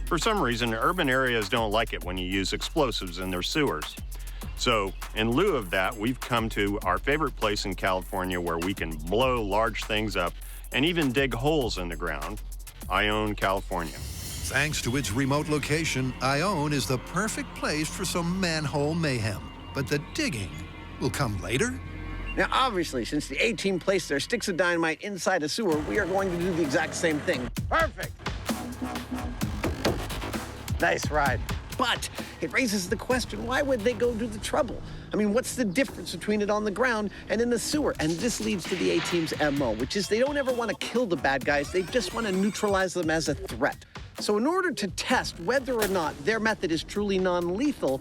For some reason, urban areas don't like it when you use explosives in their sewers. So, in lieu of that, we've come to our favorite place in California where we can blow large things up and even dig holes in the ground, Ione, California. Thanks to its remote location, Ione is the perfect place for some manhole mayhem. But the digging will come later. Now, obviously, since the A-Team placed their sticks of dynamite inside a sewer, we are going to do the exact same thing. Perfect! Nice ride. But it raises the question, why would they go to the trouble? I mean, what's the difference between it on the ground and in the sewer? And this leads to the A-Team's MO, which is they don't ever want to kill the bad guys. They just want to neutralize them as a threat. So in order to test whether or not their method is truly non-lethal,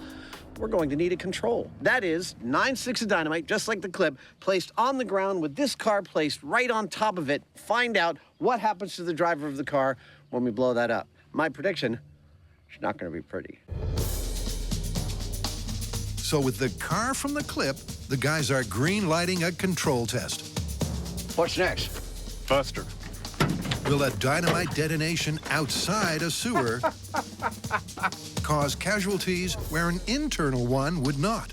we're going to need a control. That is, 9 sticks of dynamite, just like the clip, placed on the ground with this car placed right on top of it. Find out what happens to the driver of the car when we blow that up. My prediction, it's not going to be pretty. So with the car from the clip, the guys are green lighting a control test. What's next? Buster. Will a dynamite detonation outside a sewer cause casualties where an internal one would not?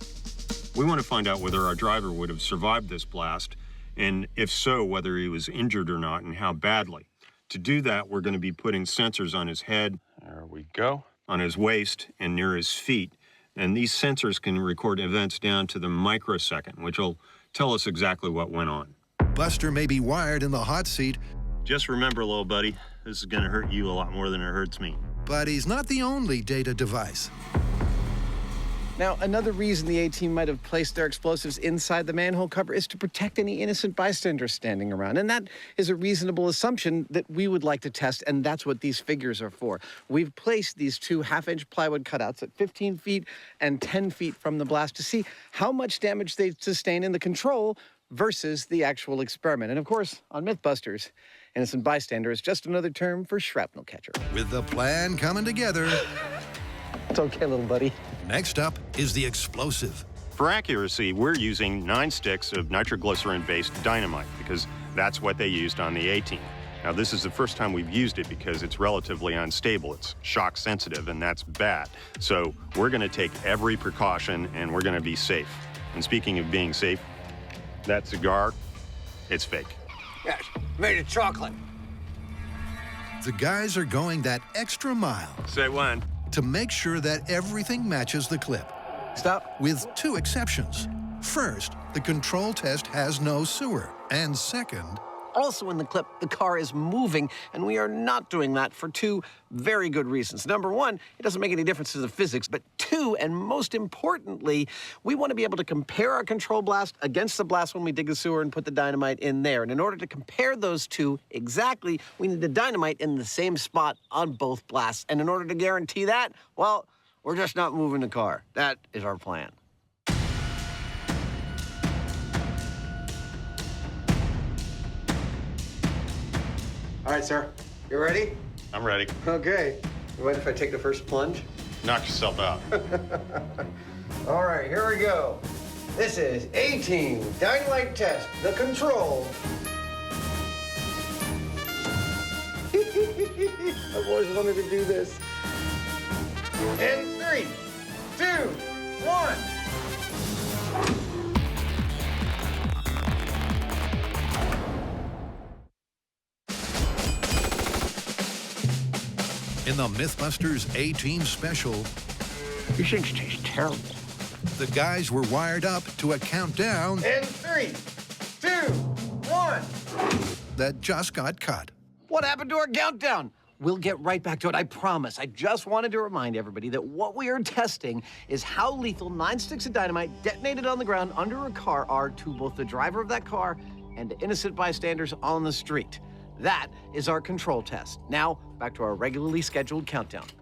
We want to find out whether our driver would have survived this blast, and if so, whether he was injured or not, and how badly. To do that, we're going to be putting sensors on his head, there we go, on his waist, and near his feet. And these sensors can record events down to the microsecond, which will tell us exactly what went on. Buster may be wired in the hot seat, Just remember, little buddy, this is going to hurt you a lot more than it hurts me. but he's not the only data device. Now, another reason the A-Team might have placed their explosives inside the manhole cover is to protect any innocent bystanders standing around. And that is a reasonable assumption that we would like to test, and that's what these figures are for. We've placed these 2 half-inch plywood cutouts at 15 feet and 10 feet from the blast to see how much damage they sustain in the control versus the actual experiment. And of course, on Mythbusters, innocent bystander is just another term for shrapnel catcher. With the plan coming together, It's okay, little buddy. next up is the explosive. For accuracy, we're using 9 sticks of nitroglycerin-based dynamite because that's what they used on the A-Team. Now, this is the first time we've used it because it's relatively unstable. It's shock sensitive, and that's bad. So we're going to take every precaution, and we're going to be safe. And speaking of being safe, that cigar, it's fake. Yes, made of chocolate. The guys are going that extra mile Say when. to make sure that everything matches the clip, Stop. with 2 exceptions. First, the control test has no sewer. And second, Also in the clip, the car is moving, and we are not doing that for 2 very good reasons. Number 1, it doesn't make any difference to the physics, but 2, and most importantly, we want to be able to compare our control blast against the blast when we dig the sewer and put the dynamite in there. And in order to compare those 2 exactly, we need the dynamite in the same spot on both blasts. And in order to guarantee that, well, we're just not moving the car. That is our plan. All right, sir. You ready? I'm ready. Okay. You mind if I take the first plunge? Knock yourself out. All right, here we go. This is A-Team Dynamite Test, the control. I've always wanted to do this. In 3, 2, 1. in the Mythbusters A-Team special, These things taste terrible. the guys were wired up to a countdown In 3, 2, 1. that just got cut. What happened to our countdown? We'll get right back to it, I promise. I just wanted to remind everybody that what we are testing is how lethal 9 sticks of dynamite detonated on the ground under a car are to both the driver of that car and to innocent bystanders on the street. That is our control test. Now, back to our regularly scheduled countdown.